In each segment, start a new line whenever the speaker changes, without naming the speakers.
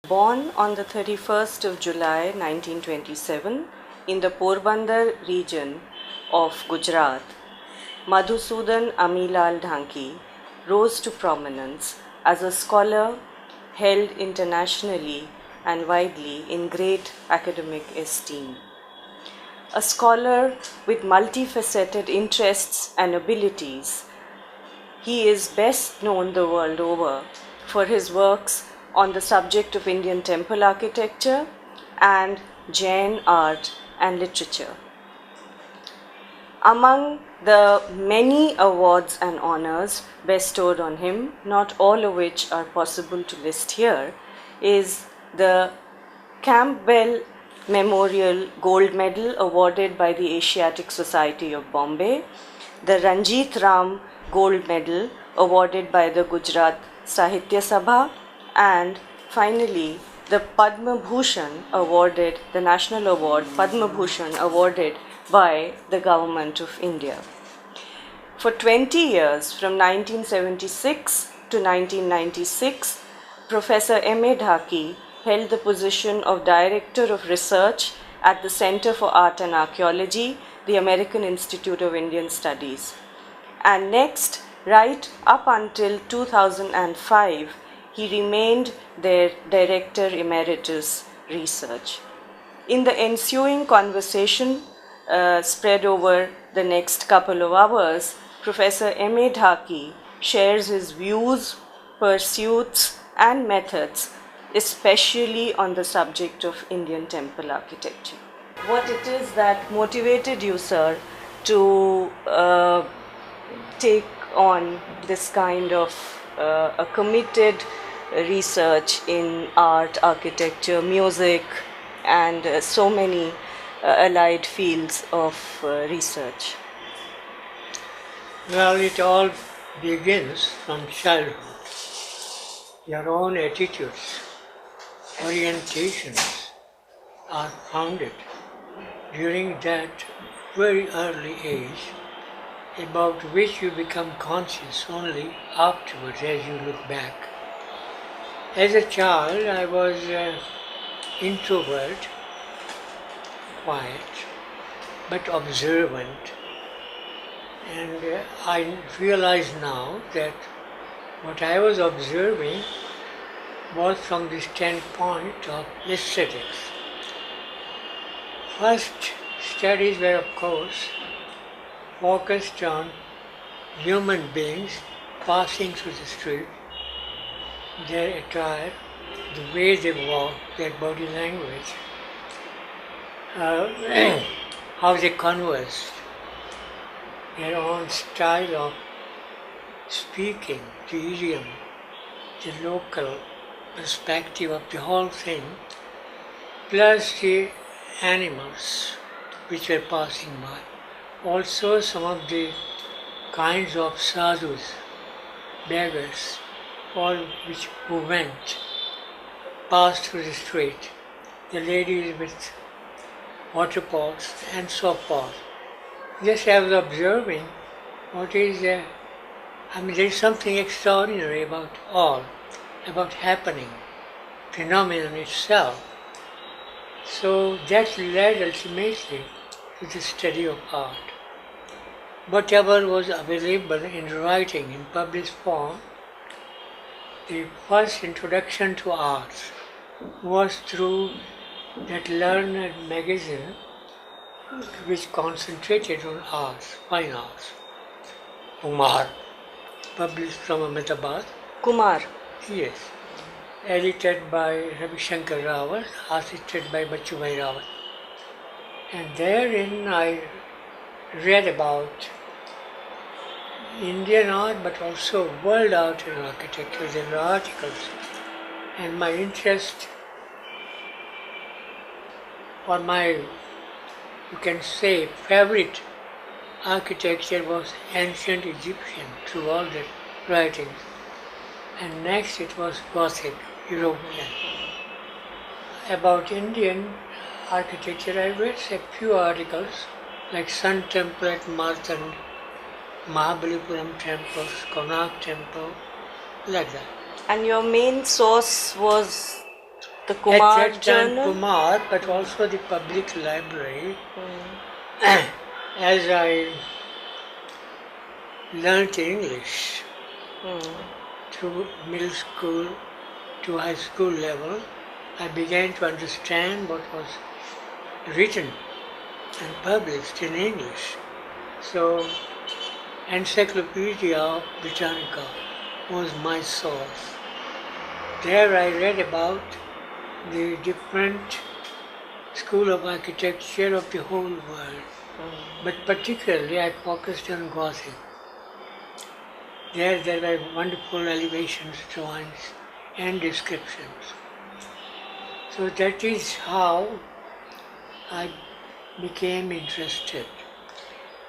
Born on the 31st of July 1927 in the Porbandar region of Gujarat, Madhusudan Amilal Dhanki rose to prominence as a scholar held internationally and widely in great academic esteem. A scholar with multifaceted interests and abilities, he is best known the world over for his works on the subject of Indian temple architecture and Jain art and literature. Among the many awards and honors bestowed on him, not all of which are possible to list here, is the Campbell Memorial Gold Medal awarded by the Asiatic Society of Bombay, the Ranjit Ram Gold Medal awarded by the Gujarat Sahitya Sabha, and finally the Padma Bhushan awarded, the National Award Padma Bhushan awarded by the Government of India. For 20 years, from 1976 to 1996, Professor M.A. Dhaki held the position of Director of Research at the Center for Art and Archaeology, the American Institute of Indian Studies. And next, right up until 2005, he remained their Director Emeritus Research. In the ensuing conversation spread over the next couple of hours, Professor M.A. Dhaki shares his views, pursuits, and methods, especially on the subject of Indian temple architecture. What it is that motivated you, sir, to take on this kind of a committed research in art, architecture, music, and so many allied fields of research?
Well, it all begins from childhood. Your own attitudes, orientations are founded during that very early age, about which you become conscious only afterwards as you look back. As a child, I was introvert, quiet, but observant, and I realize now that what I was observing was from the standpoint of aesthetics. First studies were, of course, focused on human beings passing through the street, their attire, the way they walk, their body language, how they conversed, their own style of speaking, the idiom, the local perspective of the whole thing, plus the animals which were passing by. Also some of the kinds of sadhus, beggars, all which who went, passed through the street, the ladies with water pots and so forth. Just I was observing what is, there is something extraordinary about all, about happening, phenomenon itself. So that led ultimately to the study of art. Whatever was available in writing in published form, the first introduction to art was through that learned magazine which concentrated on arts, fine arts. Kumar, published from Ahmedabad.
Kumar?
Yes. Edited by Ravi Shankar Rawat, assisted by Bachubhai Rawat. And therein I read about Indian art, but also world art and architecture. There were articles, and my interest, or my, you can say, favorite architecture was ancient Egyptian through all the writings. And next it was Gothic, European. About Indian architecture, I read a few articles like Sun Temple at Marthand, Mahabalipuram temples, Konark temple, like that.
And your main source was The
At
Kumar
that time,
Journal?
Kumar, but also the public library. As I learnt English through middle school to high school level, I began to understand what was written and published in English. So, Encyclopedia Britannica was my source. There I read about the different school of architecture of the whole world, but particularly I focused on Gothic. There were wonderful elevations, drawings, and descriptions. So that is how I became interested.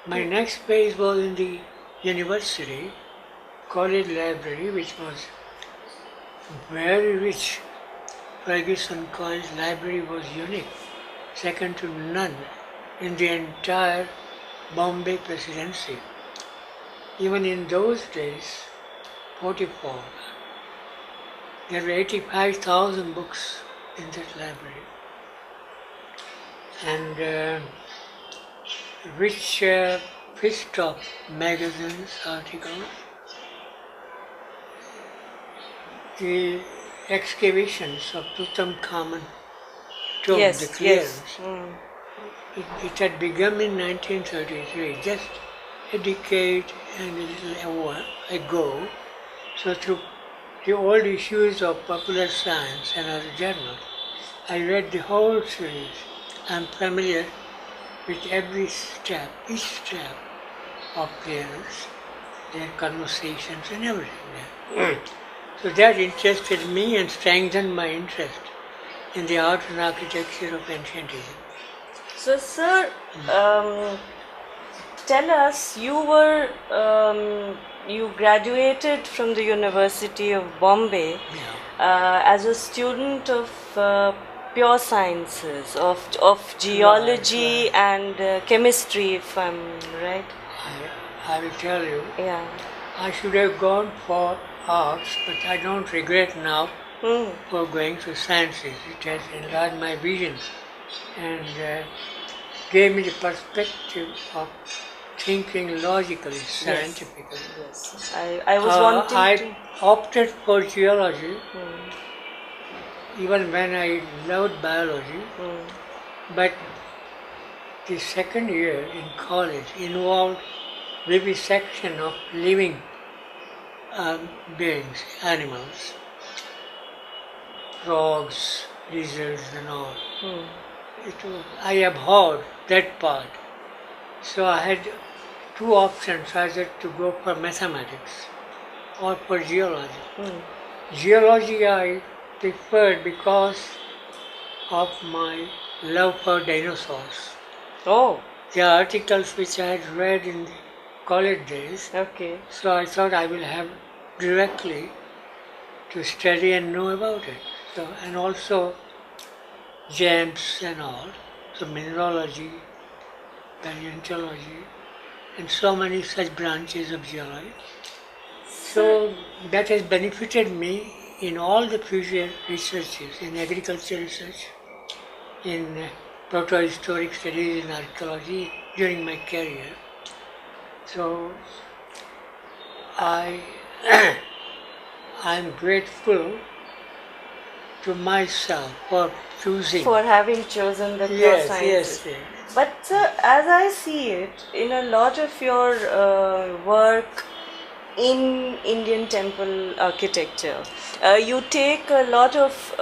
My next phase was in the university, college library, which was very rich. Ferguson College library was unique, second to none in the entire Bombay Presidency. Even in those days, 44, there were 85,000 books in that library. And rich list of magazines, articles. The excavations of Tutankhamun tomb,
Yes,
the clearance,
yes.
it had begun in 1933, just a decade and a little over ago. So through the old issues of Popular Science and other journals, I read the whole series. I'm familiar with every step, each step of clearance, their conversations and everything. So that interested me and strengthened my interest in the art and architecture of ancient Egypt.
So, sir, tell us, you graduated from the University of Bombay as a student of pure sciences, of geology
Right.
and chemistry, if I'm right.
I will tell you,
Yeah.
I should have gone for arts, but I don't regret now
Hmm.
for going to sciences. It has enlarged my vision and gave me the perspective of thinking logically, scientifically.
Yes. I was wanting
I
to.
opted for geology, even when I loved biology, but the second year in college involved vivisection of living beings, animals, frogs, lizards and all. I abhorred that part. So I had two options, either to go for mathematics or for geology. Geology I preferred because of my love for dinosaurs.
Oh,
The articles which I had read in the college days,
okay.
so I thought I will have directly to study and know about it. So, and also gems and all, so mineralogy, paleontology, and so many such branches of geology. So that has benefited me in all the future researches, in agriculture research, in protohistoric studies, in archaeology during my career. So I'm grateful to myself for choosing.
For having chosen the pure
yes,
sciences.
yes.
But as I see it, in a lot of your work in Indian temple architecture, you take a lot of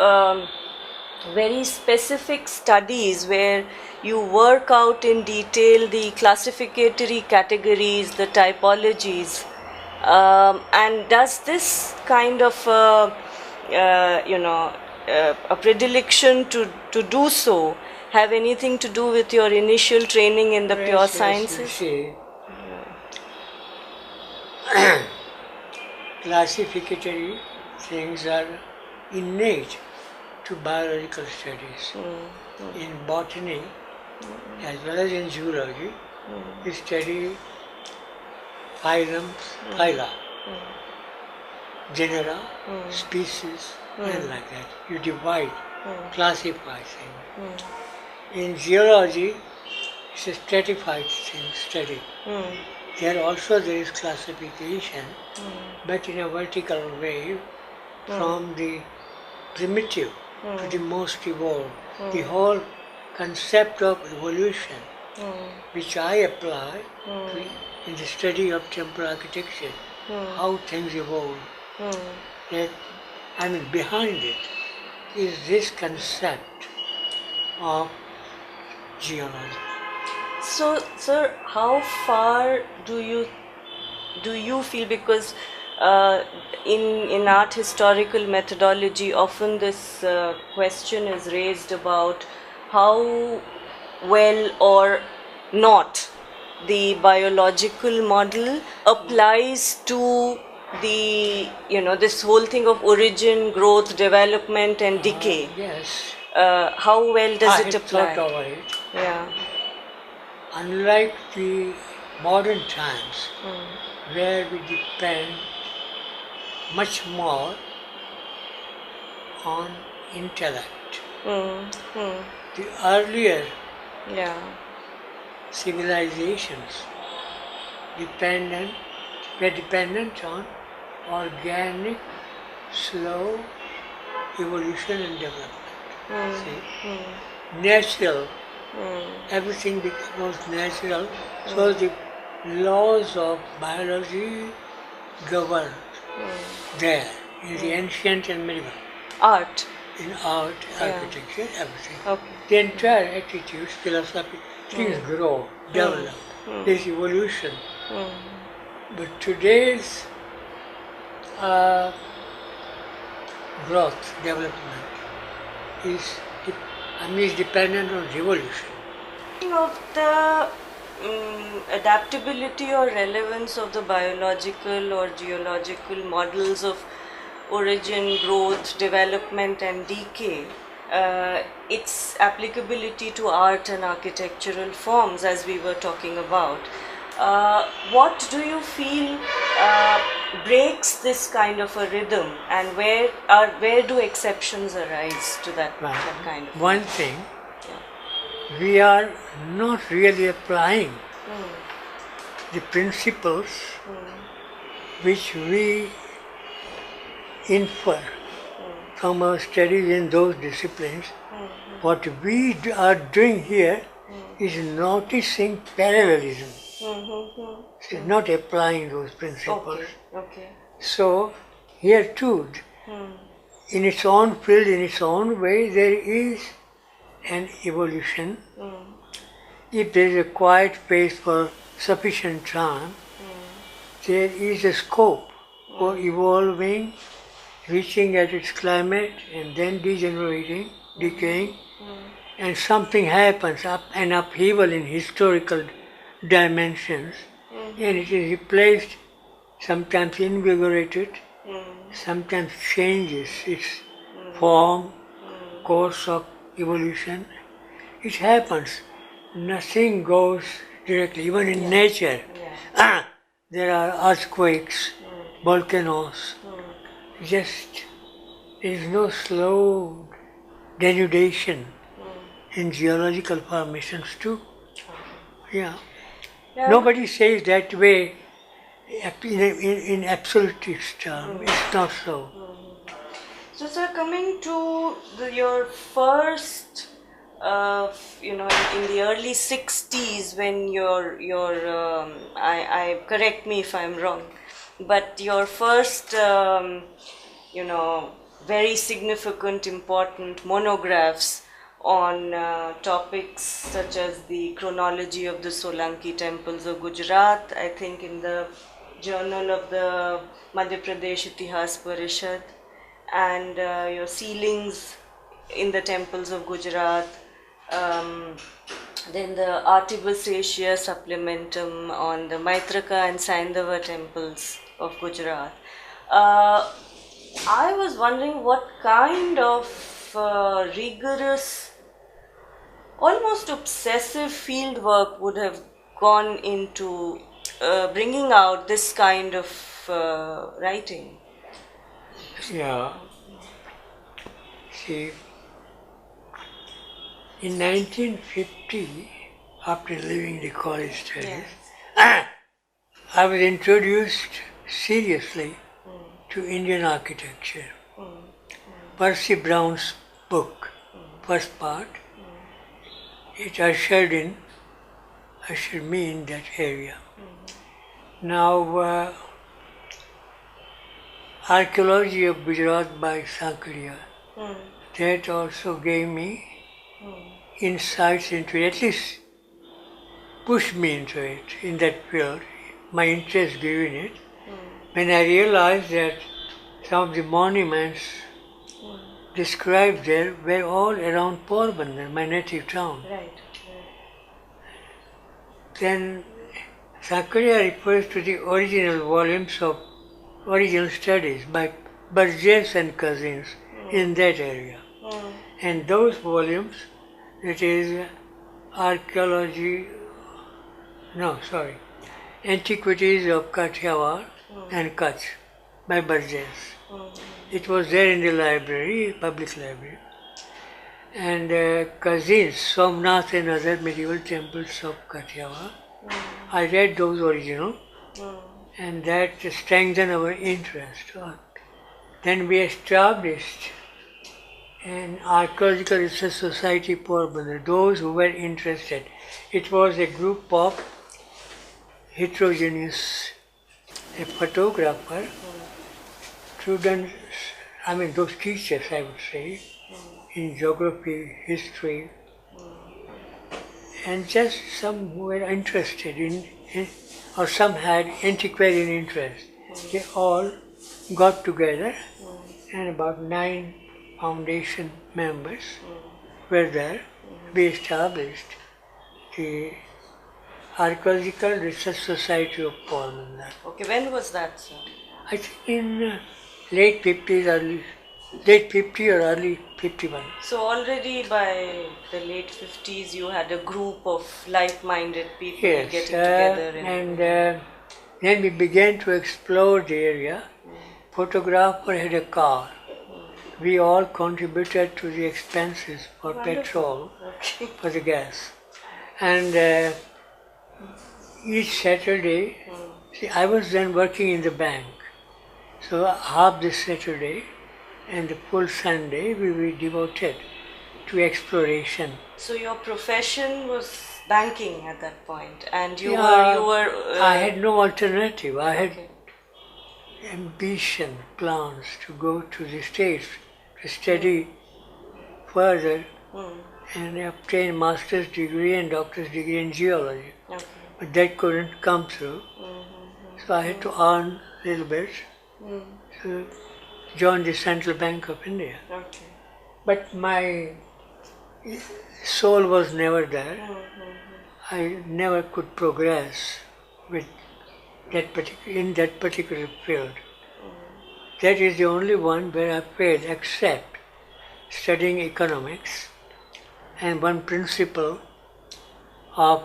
very specific studies where you work out in detail the classificatory categories, the typologies, and does this kind of a predilection to do so have anything to do with your initial training in the pure sciences?
See, classificatory things are innate to biological studies. In botany, as well as in zoology, we study phylums, phyla, genera, species, and like that. You divide classify things. In geology, it's a stratified thing, study. There also there is classification, but in a vertical way, from the primitive to the most evolved. The whole concept of evolution, which I apply in the study of temple architecture, how things evolve. That, I mean, behind it is this concept of geology.
So, sir, how far do you feel, because in art historical methodology often this question is raised about how well or not the biological model applies to the this whole thing of origin, growth, development and decay.
Yes.
How well does
I
it
had
apply?
thought over it.
Yeah.
Unlike the modern times, where we depend much more on intellect. The earlier
Yeah.
civilizations were dependent on organic, slow evolution and development. See? Natural, everything was natural, so the laws of biology governed there in the ancient and medieval.
Art.
In art, architecture, everything.
Okay.
The entire attitudes, philosophy, things grow, develop. There's evolution. But today's growth, development is dependent on revolution.
Of the adaptability or relevance of the biological or geological models of origin, growth, development and decay, its applicability to art and architectural forms, as we were talking about. What do you feel breaks this kind of a rhythm, and where do exceptions arise to that kind of?
One thing, we are not really applying the principles which we infer from our studies in those disciplines. What we are doing here is noticing parallelism. It's not applying those principles.
Okay.
So here too, in its own field, in its own way, there is an evolution. If there is a quiet space for sufficient time, there is a scope for evolving, reaching at its climate and then degenerating, decaying, and something happens, an upheaval in historical dimensions, and it is replaced, sometimes invigorated, sometimes changes its form, course of evolution. It happens. Nothing goes directly. Even in nature, there are earthquakes, volcanoes. Just there is no slow denudation in geological formations too. Yeah. Nobody says that way in absolutist terms. It's not so.
So, sir, coming to your first, in the early 60s, when I correct me if I'm wrong, but your first, very significant, important monographs on topics such as the chronology of the Solanki temples of Gujarat, I think in the Journal of the Madhya Pradesh Itihas Parishad, and your sealings in the temples of Gujarat, then the Artibus Asia supplementum on the Maitraka and Saindava temples of Gujarat. I was wondering what kind of rigorous, almost obsessive field work would have gone into bringing out this kind of writing.
Yeah. See, In 1950, after leaving the college studies, I was introduced seriously to Indian architecture. Percy Brown's book, first part, it ushered me in that area. Now, Archaeology of Gujarat by Sankaria, that also gave me insights into it, at least pushed me into it, in that field, my interest grew in it. When I realized that some of the monuments described there were all around Porbandar, my native town.
Right.
Then Sankaria refers to the original volumes of original studies by Burgess and Cousins in that area. And those volumes, that is Antiquities of Kathiawar and Kutch by Burgess. It was there in the library, public library. And Cousins, Somnath and other medieval temples of Kathiawar. I read those original, and that strengthened our interest. Then we established an Archaeological Research Society Porbandar, those who were interested. It was a group of heterogeneous, a photographer, students, those teachers, I would say, in geography, history, and just some who were interested in or some had antiquarian interest. They all got together, and about 9 foundation members were there. We established the Archaeological Research Society of Porbandar.
Okay, when was that, sir?
I think in late 50s or early 51.
So already by the late 50s you had a group of like-minded people getting together.
And then we began to explore the area. Photographer had a car. We all contributed to the expenses for petrol, for the gas. And each Saturday, I was then working in the bank. So half the Saturday and the full Sunday we were devoted to exploration.
So your profession was banking at that point, and you were.
I had no alternative. I had ambition, plans to go to the States to study further and obtain master's degree and doctor's degree in geology.
Okay.
But that couldn't come through. So I had to earn a little bit to join the Central Bank of India.
Okay.
But my soul was never there. I never could progress with in that particular field. That is the only one where I failed, except studying economics and one principle of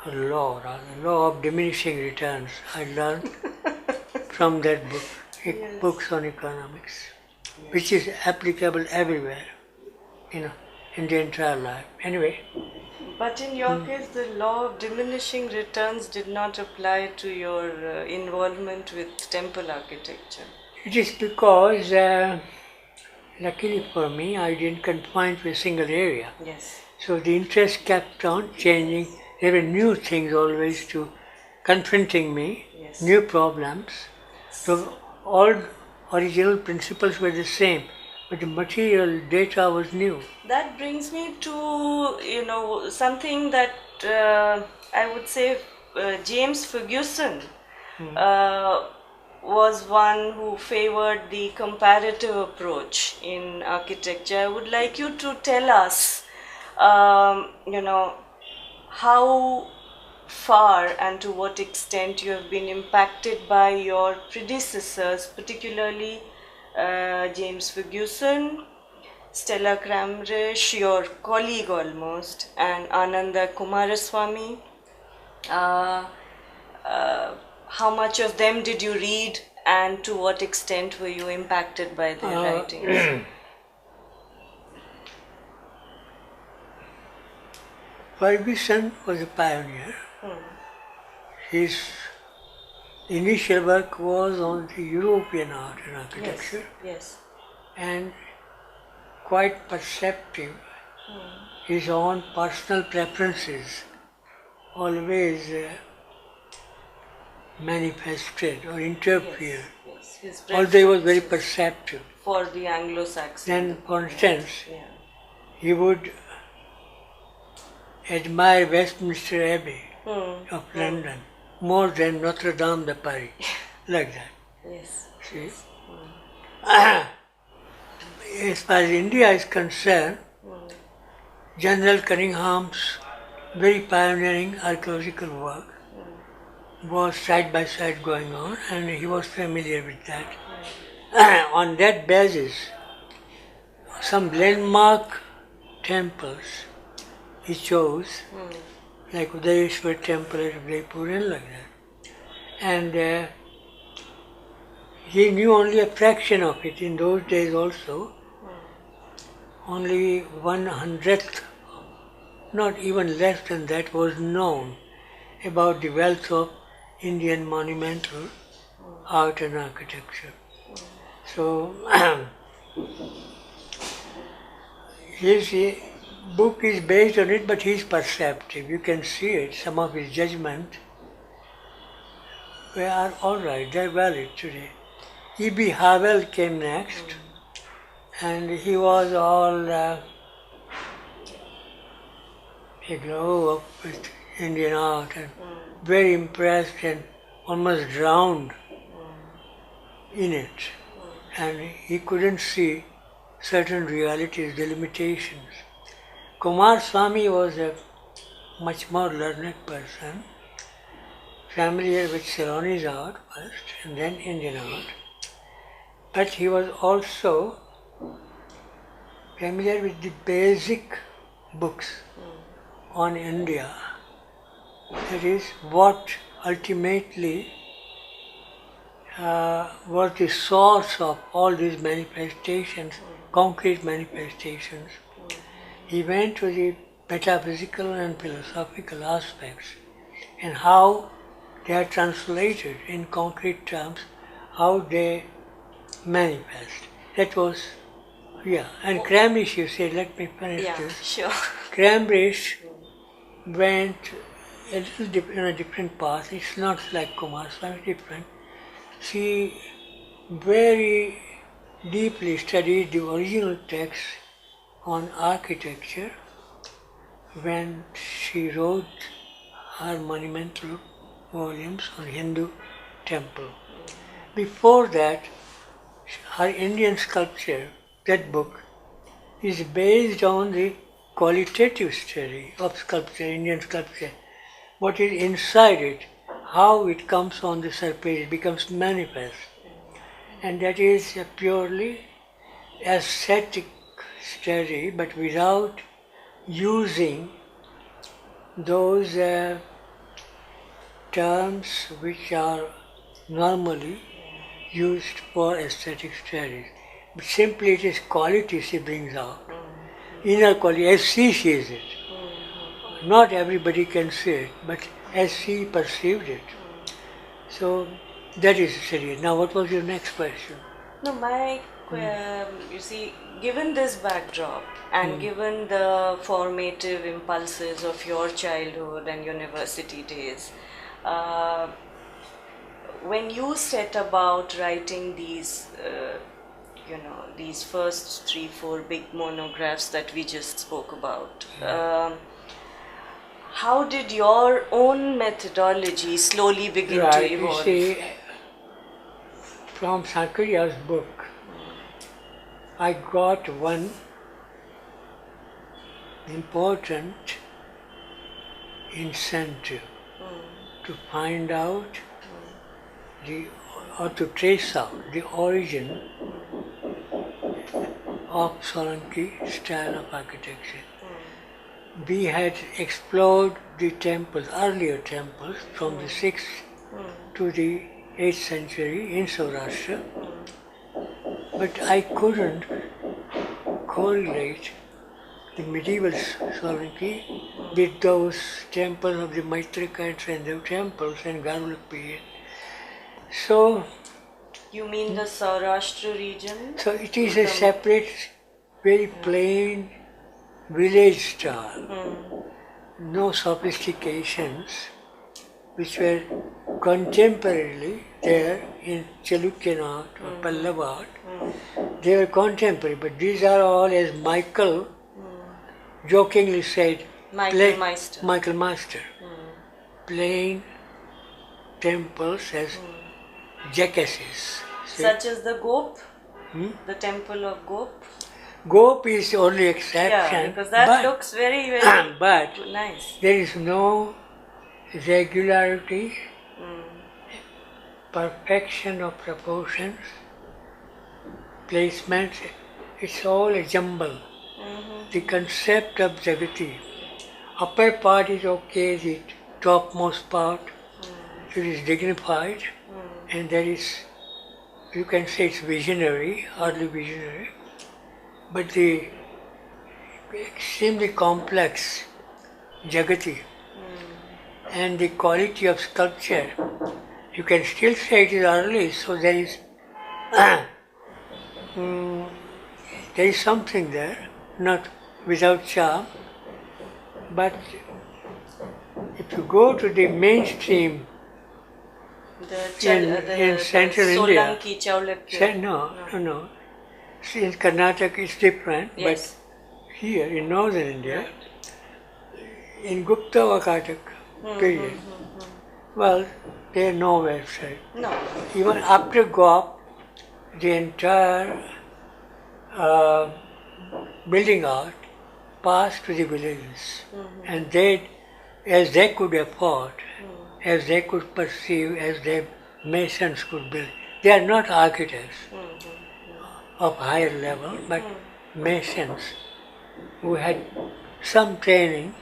the law of diminishing returns. I learned from that book, books on economics, which is applicable everywhere, in the entire life. Anyway.
But in your case, the law of diminishing returns did not apply to your involvement with temple architecture.
It is because, luckily for me, I didn't confine to a single area.
Yes.
So the interest kept on changing. There were new things always confronting me, new problems. So all original principles were the same, but the material data was new.
That brings me to, something that I would say James Ferguson was one who favored the comparative approach in architecture. I would like you to tell us, how far and to what extent you have been impacted by your predecessors, particularly James Ferguson, Stella Kramrisch, your colleague almost, and Ananda Kumaraswamy. How much of them did you read, and to what extent were you impacted by their writings?
Ferguson was a pioneer. His initial work was on the European art and architecture,
Yes.
and quite perceptive. His own personal preferences always manifested or interfered,
Yes. His
although he was very perceptive.
for the Anglo-Saxon.
Then, for instance,
Yeah.
he would admire Westminster Abbey of London more than Notre Dame de Paris, like that.
Yes.
See? As far as India is concerned, General Cunningham's very pioneering archaeological work was side by side going on, and he was familiar with that. On that basis, some landmark temples he chose, like Udayeshwar Temple at Udaipur and like that. And he knew only a fraction of it. In those days also, only 1/100th, not even less than that, was known about the wealth of Indian monumental art and architecture. So, his book is based on it, but he's perceptive. You can see it. Some of his judgment are all right, they're valid today. E.B. Howell came next, and he was all aglow up with Indian art and very impressed and almost drowned in it. And he couldn't see certain realities, the limitations. Kumar Swami was a much more learned person, familiar with Ceylonese art first and then Indian art. But he was also familiar with the basic books on India. That is, what ultimately was the source of all these manifestations, concrete manifestations. He went to the metaphysical and philosophical aspects and how they are translated in concrete terms, how they manifest. That was, and Cranbridge, you said, let me finish this.
Sure.
Cranbridge went a little in a different path. It's not like Kumar Swami, different. She very deeply studied the original text on architecture when she wrote her monumental volumes on Hindu temple. Before that, her Indian sculpture, that book, is based on the qualitative study of sculpture, Indian sculpture. What is inside it, how it comes on the surface, it becomes manifest. And that is a purely aesthetic study, but without using those terms which are normally used for aesthetic studies. But simply it is quality she brings out. Inner quality, as she sees it. Not everybody can see it, but as she perceived it. So that is serious. Now what was your next question?
No, you see, given this backdrop and given the formative impulses of your childhood and university days, when you set about writing these, these first 3-4 big monographs that we just spoke about, how did your own methodology slowly begin to evolve?
You see, from Sankariya's book, I got one important incentive to find out or to trace out the origin of Solanki style of architecture. We had explored the temples, earlier temples from the 6th to the 8th century in Saurashtra, but I couldn't correlate the medieval sovereignty with those temples of the Maitrika and Sandhu temples and Garhwal period. So,
You mean the Saurashtra region?
so it is a separate, very plain village style. No sophistications which were contemporarily there in Chalukyan art or Pallava art. They were contemporary, but these are all, as Michael jokingly said,
Michael Meister.
Michael Meister. Plain temples as jackasses. See?
Such as the Gop, the temple of Gop.
Gop is the only exception.
Yeah, because that looks very, very
but
nice.
there is no regularity, perfection of proportions, placements. It's all a jumble. The concept of Jagati, upper part is okay, the topmost part, it is dignified, and there is, you can say it's visionary, hardly visionary, but the extremely complex Jagati and the quality of sculpture, you can still say it is early, so there is something there, not without charm, but if you go to the mainstream in central India,
Solanki, Chaulukya.
no. See, in Karnataka it's different,
Yes.
but here in northern India, in Gupta Vakatak period, well, there are no website.
No.
Even after Gop, the entire building art passed to the villages, and they, as they could afford, as they could perceive, as their masons could build. They are not architects of higher level, but masons who had some training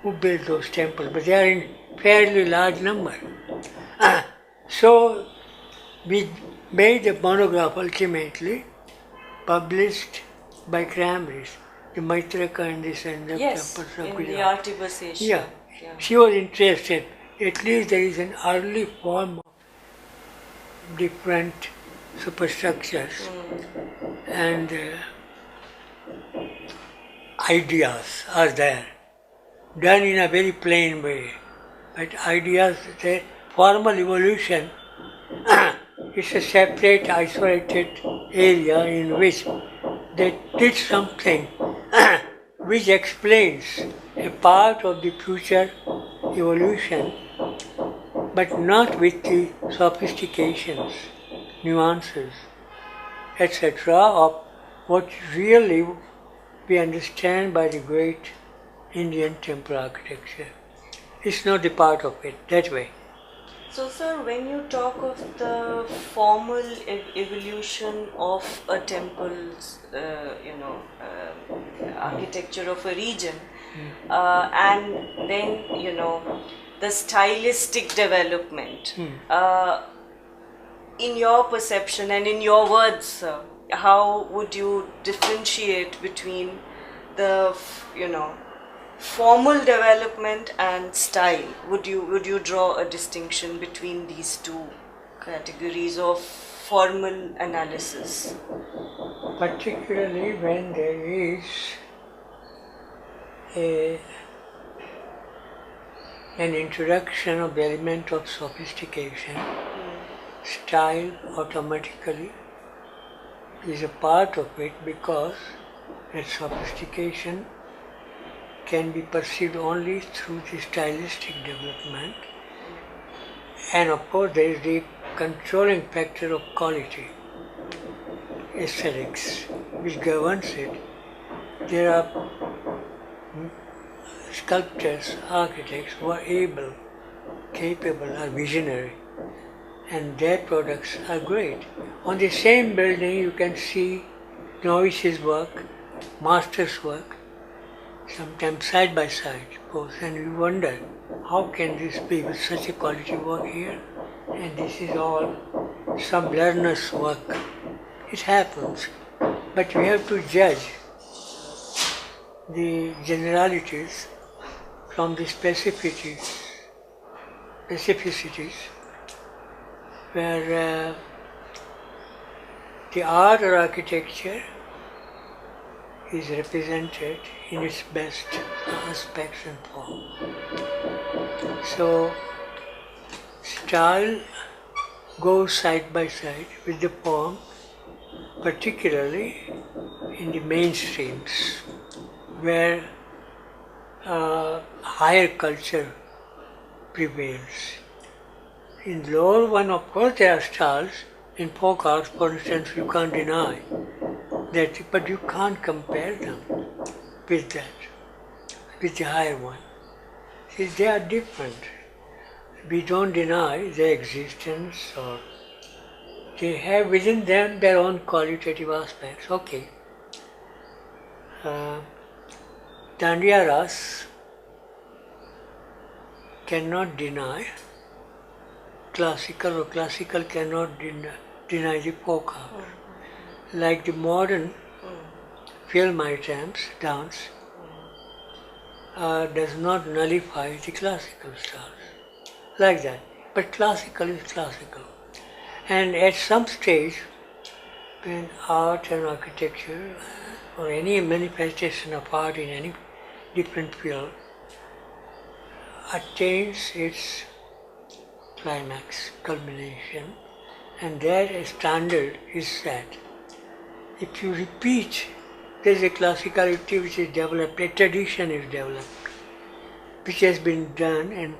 who built those temples, but they are in fairly large number. So we made a monograph ultimately, published by Cranbridge, the Maitrika and the Sandhu
Yes,
temples of
in the
Gujarat.
artibusation.
Yeah, she was interested. At least there is an early form of different superstructures and ideas are there, done in a very plain way. But ideas, the formal evolution is a separate, isolated area in which they did something which explains a part of the future evolution, but not with the sophistications, nuances, etc. of what really we understand by the great Indian temple architecture. It's not a part of it that way.
So, sir, when you talk of the formal evolution of a temple's, architecture of a region, and then, the stylistic development, in your perception and in your words, sir, how would you differentiate between the, formal development and style? Would you draw a distinction between these two categories of formal analysis?
Particularly when there is an introduction of the element of sophistication, style automatically is a part of it, because that sophistication can be perceived only through the stylistic development, and of course there is the controlling factor of quality, aesthetics, which governs it. There are sculptors, architects who are able, capable, are visionary, and their products are great. On the same building you can see novices' work, masters' work, sometimes side by side, both, and you wonder, how can this be with such a quality work here? And this is all some learner's work. It happens, but we have to judge the generalities from the specificities where the art or architecture is represented in its best aspects and form. So, style goes side by side with the form, particularly in the mainstreams, where higher culture prevails. In lower one, of course, there are styles. In folk art, for instance, you can't deny that, but you can't compare them with that, with the higher one. See, they are different. We don't deny their existence, or they have within them their own qualitative aspects. Okay. Dandiya Ras cannot deny classical, or classical cannot deny the folk art. Like the modern film items, dance, does not nullify the classical styles. Like that. But classical is classical. And at some stage, when art and architecture, or any manifestation of art in any different field, attains its climax, culmination, and there a standard is set. If you repeat, there is a classicality which is developed, a tradition is developed, which has been done and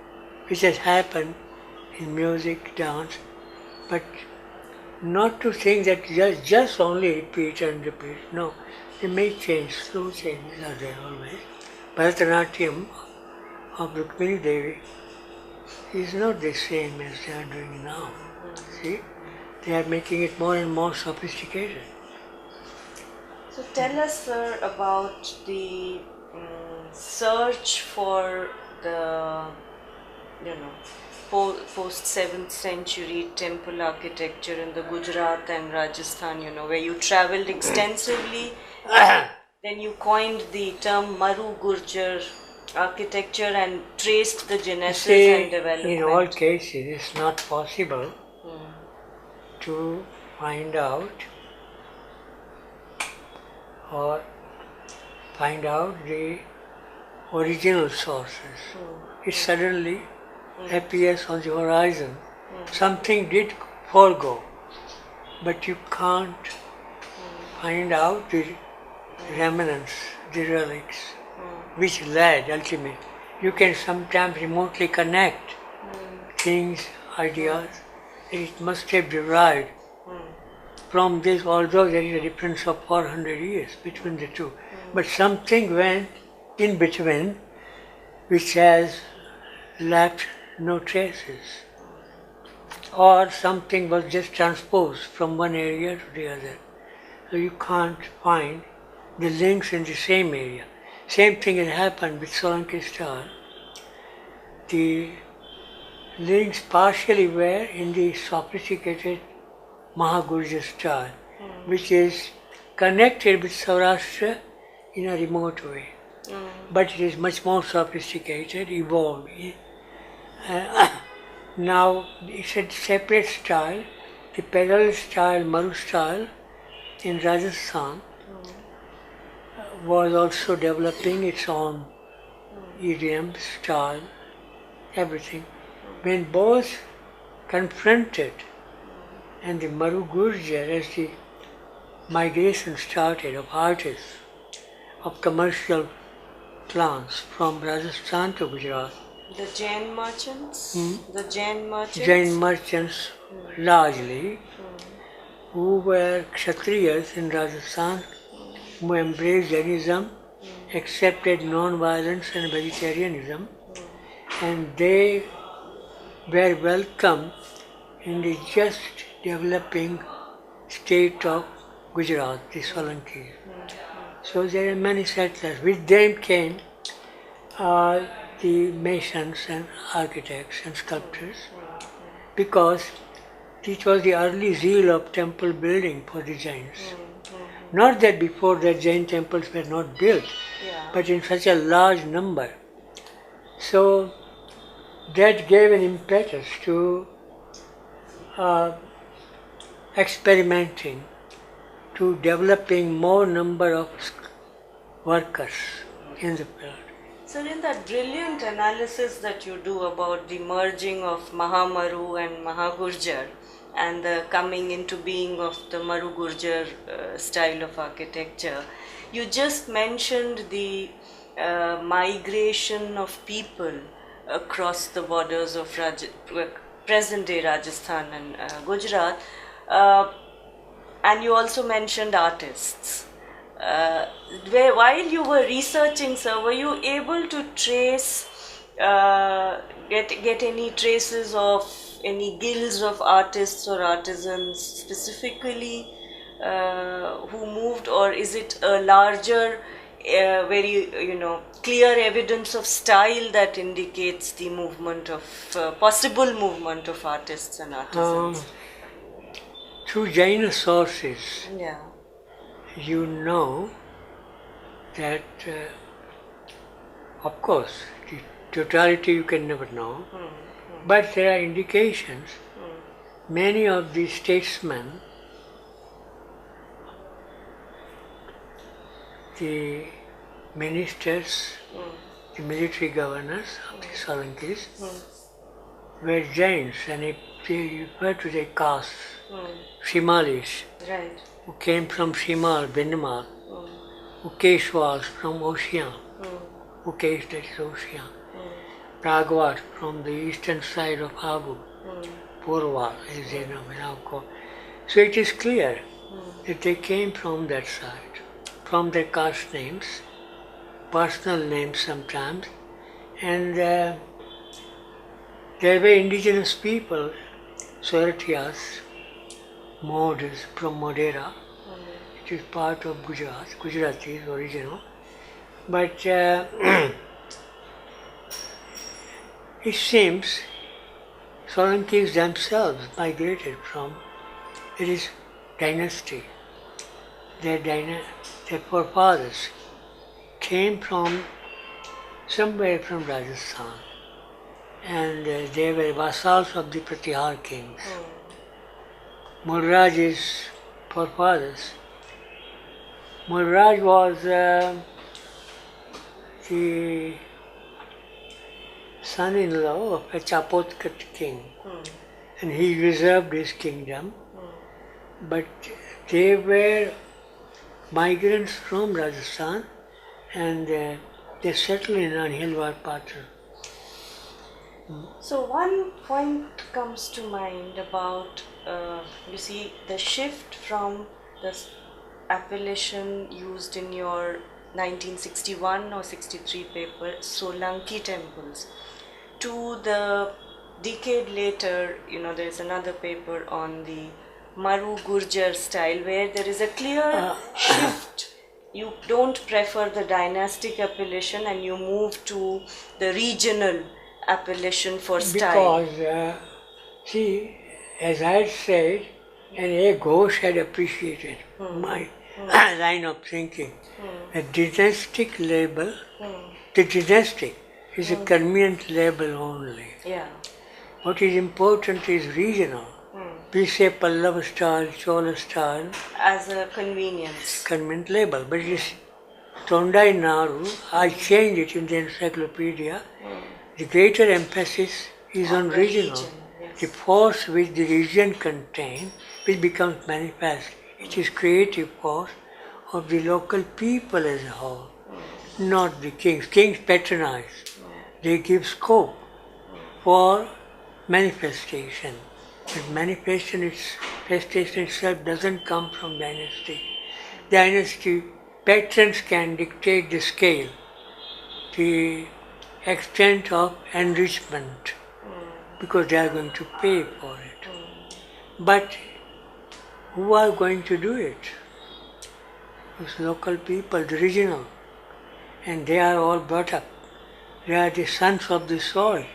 which has happened in music, dance, but not to think that just only repeat and repeat. No, they may change, slow changes are there always. Bharatanatyam of Rukmini Devi is not the same as they are doing now. See, they are making it more and more sophisticated.
So tell us, sir, about the search for the, post 7th century temple architecture in the Gujarat and Rajasthan, where you traveled extensively. Then you coined the term Maru Gurjar architecture and traced the genesis and development.
In all cases, it's not possible to find out the original sources. It suddenly appears on the horizon. Something did forego, but you can't find out the remnants, the relics, which led ultimately. You can sometimes remotely connect things, ideas. It must have derived from this, although there is a difference of 400 years between the two. But something went in between which has left no traces. Or something was just transposed from one area to the other. So you can't find the links in the same area. Same thing has happened with Solanki style. The links partially were in the sophisticated Mahagurja style, which is connected with Saurashtra in a remote way. But it is much more sophisticated, evolved. Now it's a separate style. The parallel style, Maru style, in Rajasthan was also developing its own idiom, style, everything. When both confronted, and the Maru Gurjar, as the migration started of artists, of commercial clans from Rajasthan to Gujarat.
The Jain merchants? The Jain merchants?
Jain merchants largely, who were Kshatriyas in Rajasthan, who embraced Jainism, accepted non-violence and vegetarianism, and they were welcome in the just developing state of Gujarat, the Solankis. So there are many settlers. With them came the masons and architects and sculptors, because it was the early zeal of temple building for the Jains. Not that before that Jain temples were not built, but in such a large number. So that gave an impetus to experimenting, to developing more number of workers in the field.
So in that brilliant analysis that you do about the merging of Mahamaru and Mahagurjar and the coming into being of the Maru Gurjar style of architecture, you just mentioned the migration of people across the borders of present-day Rajasthan and Gujarat, and you also mentioned artists. While you were researching, sir, were you able to trace, get any traces of any guilds of artists or artisans specifically who moved, or is it a larger, very clear evidence of style that indicates the movement of possible movement of artists and artisans?
Through Jaina sources,
Yeah.
you know that, of course, the totality you can never know, but there are indications. Many of the statesmen, the ministers, the military governors of the Solankis were Jains, and they refer to their castes, Shimalis,
Right.
who came from Shimal, Binmal, Ukeshwas from Ocean, Ukesh, that is Ocean, Pragwat from the eastern side of Habu, Purva, as they now call. So it is clear that they came from that side, from their caste names, personal names sometimes, and there were indigenous people, Swaratias, Modes from Modera. It is part of Gujarat, Gujarati is original. But it seems Solankis themselves migrated from, it is dynasty. Their forefathers came from somewhere from Rajasthan, and they were vassals of the Pratihar kings. Mulraj's forefathers. Mulraj was the son-in-law of a Chapotkat king, and he reserved his kingdom, but they were migrants from Rajasthan, and they settled in Anhilwar Patra.
So one point comes to mind about, you see, the shift from the appellation used in your 1961 or 63 paper, Solanki temples, to the decade later, there is another paper on the Maru Gurjar style where there is a clear shift. You don't prefer the dynastic appellation and you move to the regional appellation for style.
Because, see, as I had said, and A. Ghosh had appreciated my line of thinking, a dynastic label, the dynastic is a convenient label only.
Yeah.
What is important is regional. We say Pallava style, Chola style,
As a convenience.
convenient label, but it is Tondai Naru. I changed it in the encyclopedia. The greater emphasis is on
the
regional.
region, yes.
The force which the region contains, which becomes manifest. It is creative force of the local people as a whole, not the kings. Kings patronize. They give scope for manifestation. But manifestation itself doesn't come from dynasty. Dynasty patrons can dictate the scale, the extent of enrichment, because they are going to pay for it. But who are going to do it? Those local people, the regional, and they are all brought up. They are the sons of the soil.